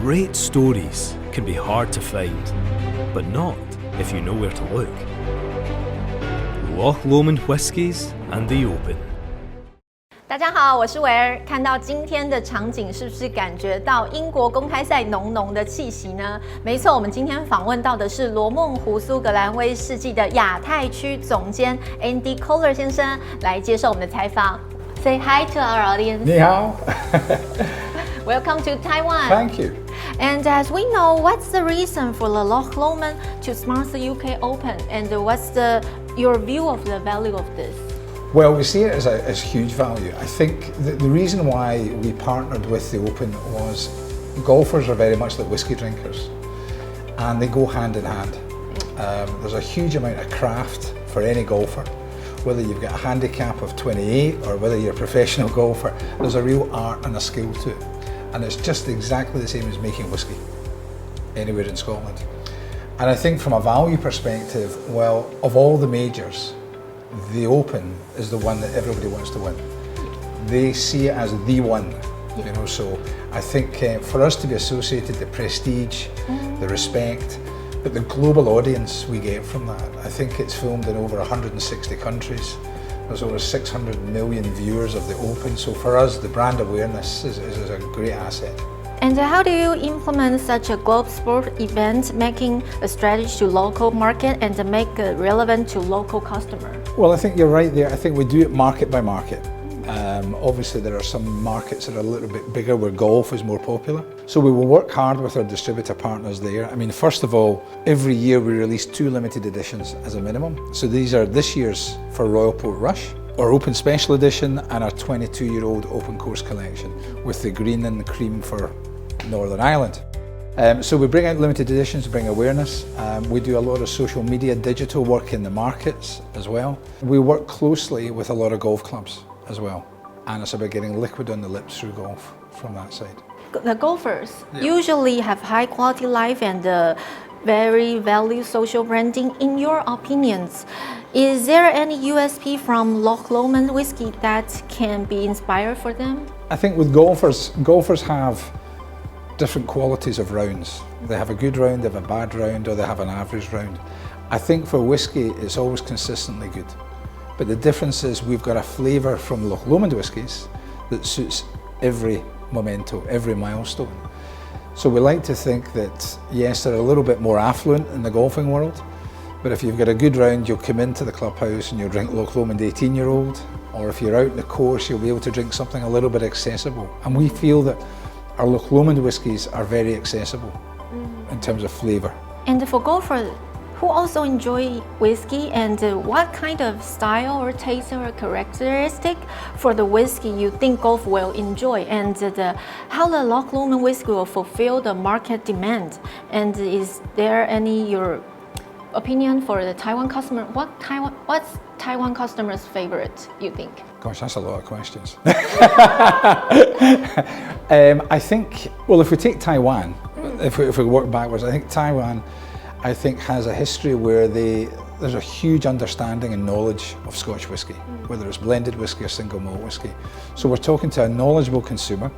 Great stories can be hard to find, but not if you know where to look. Loch Lomond Whiskies and the Open. 大家好，我是维儿。看到今天的场景，是不是感觉到英国公开赛浓浓的气息呢？没错，我们今天访问到的是罗梦湖苏格兰威士忌的亚太区总监 Andy Calder 先生，来接受我们的采访。Say hi to our audience. 你好。Welcome to Taiwan. Thank you. And as we know, what's the reason for the Loch Lomond to sponsor the UK Open, and what's your view of the value of this? Well, we see it as huge value. I think the reason why we partnered with the Open was golfers are very much like whiskey drinkers, and they go hand in hand. There's a huge amount of craft for any golfer. Whether you've got a handicap of 28 or whether you're a professional golfer, there's a real art and a skill to it. And it's just exactly the same as making whiskey anywhere in Scotland. And I think from a value perspective, well, of all the majors, the Open is the one that everybody wants to win. They see it as the one, you know, so I think for us to be associated, the prestige, the respect, but the global audience we get from that. I think it's filmed in over 160 countries. There's over 600 million viewers of the Open, so for us the brand awareness is a great asset. And how do you implement such a global sport event, making a strategy to local market and to make it relevant to local customer? Well, I think you're right there. I think we do it market by market. Obviously there are some markets that are a little bit bigger where golf is more popular. So we will work hard with our distributor partners there. I mean, first of all, every year we release 2 limited editions as a minimum. So these are this year's for Royal Port Rush, our Open Special Edition, and our 22-year-old Open Course Collection with the green and the cream for Northern Ireland. So we bring out limited editions to bring awareness. We do a lot of social media, digital work in the markets as well. We work closely with a lot of golf clubs as well. And it's about getting liquid on the lips through golf from that side. The golfers usually have high quality life and very value social branding. In your opinions, is there any USP from Loch Lomond Whisky that can be inspired for them? I think with golfers have different qualities of rounds. They have a good round, they have a bad round, or they have an average round. I think for whiskey, it's always consistently good. But the difference is we've got a flavour from Loch Lomond whiskies that suits every memento, every milestone. So we like to think that, yes, they're a little bit more affluent in the golfing world, but if you've got a good round, you'll come into the clubhouse and you'll drink Loch Lomond 18-year-old, or if you're out in the course, you'll be able to drink something a little bit accessible. And we feel that our Loch Lomond whiskies are very accessible in terms of flavour. And for golfers who also enjoy whiskey, and what kind of style or taste or characteristic for the whiskey you think golf will enjoy, and how the Loch Lomond Whisky will fulfill the market demand? And is there any your opinion for the Taiwan customer? What's Taiwan customers' favorite, you think? Gosh, that's a lot of questions. I think, well, if we take Taiwan, if we work backwards, I think Taiwan has a history where there's a huge understanding and knowledge of Scotch whisky, whether it's blended whisky or single malt whisky. So we're talking to a knowledgeable consumer.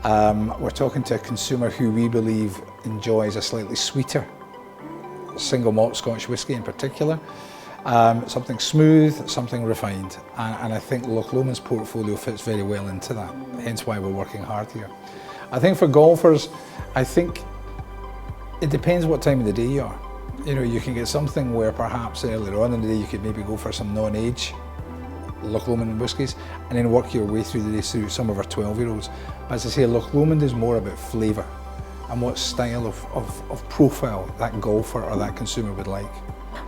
We're talking to a consumer who we believe enjoys a slightly sweeter single malt Scotch whisky in particular. Something smooth, something refined. And I think Loch Lomond's portfolio fits very well into that, hence why we're working hard here. I think for golfers, I think it depends what time of the day you are. You know, you can get something where perhaps earlier on in the day you could maybe go for some non-age Loch Lomond whiskies and then work your way through the day through some of our 12-year-olds. But as I say, Loch Lomond is more about flavour and what style of profile that golfer or that consumer would like.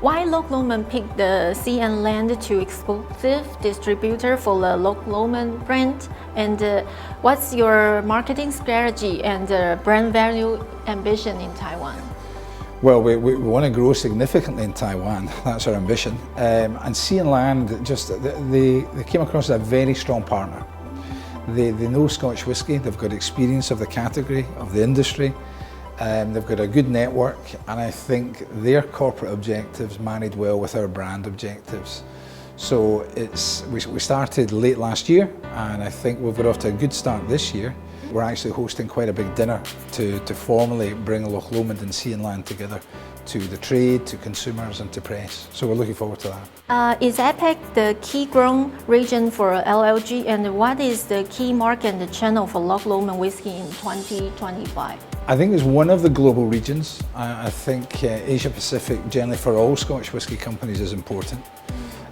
Why Loch Lomond picked the Sea and Land to exclusive distributor for the Loch Lomond brand? And what's your marketing strategy and brand value ambition in Taiwan? Well, we want to grow significantly in Taiwan. That's our ambition. And Sea and Land, they came across as a very strong partner. They know Scotch whisky, they've got experience of the category, of the industry. They've got a good network, and I think their corporate objectives married well with our brand objectives. So we started late last year, and I think we've got off to a good start this year. We're actually hosting quite a big dinner to formally bring Loch Lomond and Sea and Land together to the trade, to consumers and to press. So we're looking forward to that. Is APAC the key growing region for LLG, and what is the key market and channel for Loch Lomond Whisky in 2025? I think it's one of the global regions. I think Asia Pacific generally for all Scotch whisky companies is important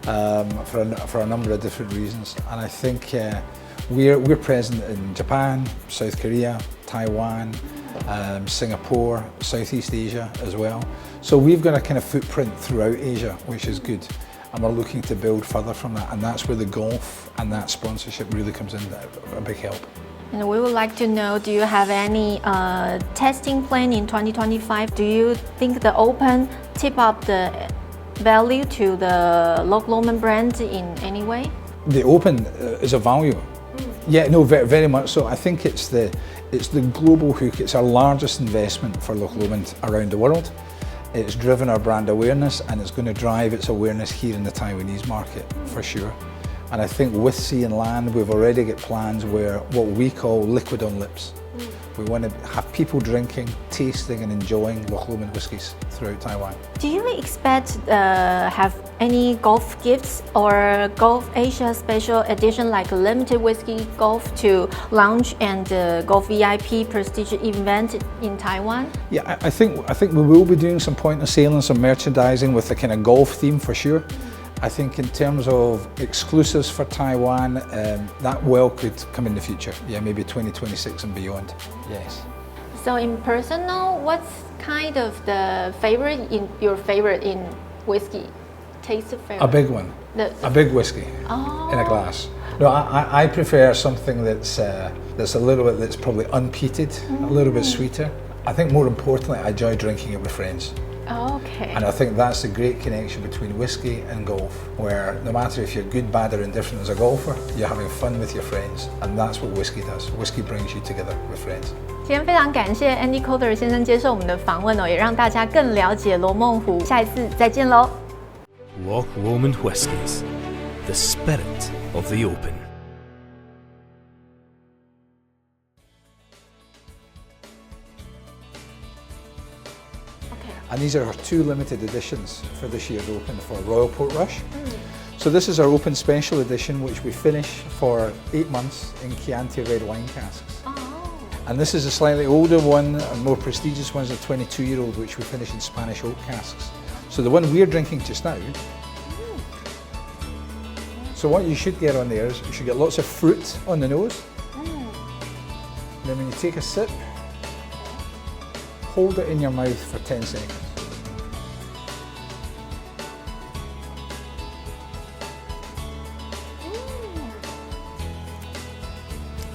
for a number of different reasons. And I think we're present in Japan, South Korea, Taiwan, Singapore, Southeast Asia as well. So we've got a kind of footprint throughout Asia, which is good. And we're looking to build further from that. And that's where the golf and that sponsorship really comes in, a big help. And we would like to know, do you have any testing plan in 2025? Do you think the Open tip up the value to the Loch Lomond brand in any way? The Open is a value. Yeah, no, very, very much so. I think it's the global hook. It's our largest investment for Loch Lomond around the world. It's driven our brand awareness, and it's going to drive its awareness here in the Taiwanese market for sure. And I think with Sea and Land, we've already got plans where what we call liquid on lips. We want to have people drinking, tasting and enjoying Loch Lomond whiskies throughout Taiwan. Do you expect have any golf gifts or Golf Asia special edition like a limited whiskey golf to launch and golf VIP prestige event in Taiwan? Yeah, I think we will be doing some point of sale and some merchandising with the kind of golf theme for sure. I think in terms of exclusives for Taiwan, that well could come in the future. Yeah, maybe 2026 and beyond. Yes. So in personal, what's kind of your favorite in whiskey? Taste favorite? A big one. A big whiskey in a glass. No, I prefer something that's a little bit, that's probably unpeated, a little bit sweeter. I think more importantly, I enjoy drinking it with friends. Okay. And I think that's a great connection between whiskey and golf, where no matter if you're good, bad or indifferent as a golfer, you're having fun with your friends, and that's what whiskey does. Whiskey brings you together with friends. 今天非常感谢 Andy Calder 先生接受我们的访问也让大家更了解罗梦湖。下一次再见喽。Loch Lomond Whiskies, the spirit of the open. And these are our two limited editions for this year's Open for Royal Portrush. So this is our Open Special Edition, which we finish for 8 months in Chianti red wine casks. And this is a slightly older one, a more prestigious one is a 22-year-old, which we finish in Spanish oak casks. So the one we're drinking just now, so what you should get on there is you should get lots of fruit on the nose. And then when you take a sip, hold it in your mouth for 10 seconds.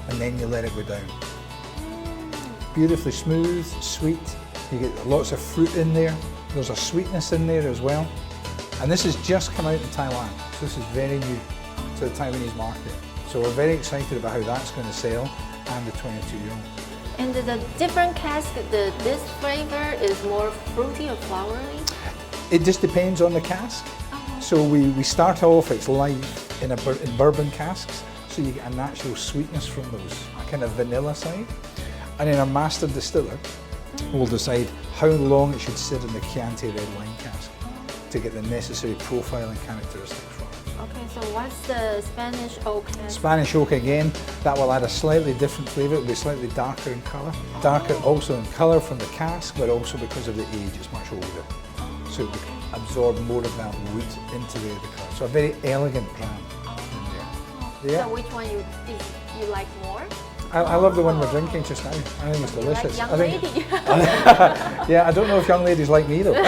And then you let it go down. Beautifully smooth, sweet. You get lots of fruit in there. There's a sweetness in there as well. And this has just come out in Taiwan. So this is very new to the Taiwanese market. So we're very excited about how that's going to sell, and the 22-year-old. And the different cask, this flavor is more fruity or flowery? It just depends on the cask. So we start off, it's light in bourbon casks, so you get a natural sweetness from those, a kind of vanilla side. And then our master distiller will decide how long it should sit in the Chianti red wine cask to get the necessary profile and characteristics from it. Okay, so what's the Spanish oak cask? Spanish oak again, that will add a slightly different flavour. It will be slightly darker in colour. Darker also in colour from the cask, but also because of the age, it's much older. So it will absorb more of that wood into the colour. So a very elegant brand in there. Yeah. So which one you like more? I love the one we're drinking just now. I think it's delicious. Like young lady. Yeah, I don't know if young ladies like me though.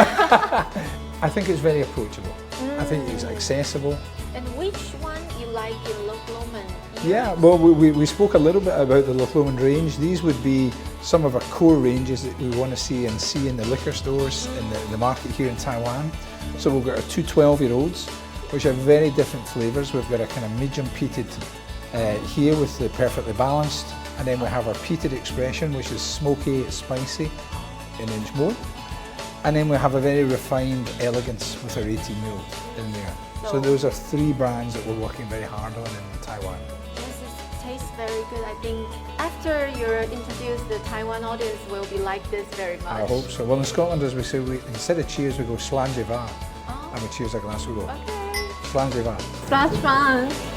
I think it's very approachable. I think it's accessible. And which one you like in Loch Lomond? Yeah, well, we spoke a little bit about the Loch Lomond range. These would be some of our core ranges that we want to see in the liquor stores in the market here in Taiwan. So we've got our two 12-year-olds, which are very different flavours. We've got a kind of medium peated here with the perfectly balanced, and then we have our peated expression, which is smoky, spicy, in Inchmore. And then we have a very refined elegance with our 18-year-old in there. So those are 3 brands that we're working very hard on in Taiwan. Tastes very good. I think after you're introduced, the Taiwan audience will be like this very much. I hope so. Well, in Scotland, as we say, instead of cheers, we go Slàinte Mhath. And we cheers a glass, we go Slàinte Mhath. Flash fun.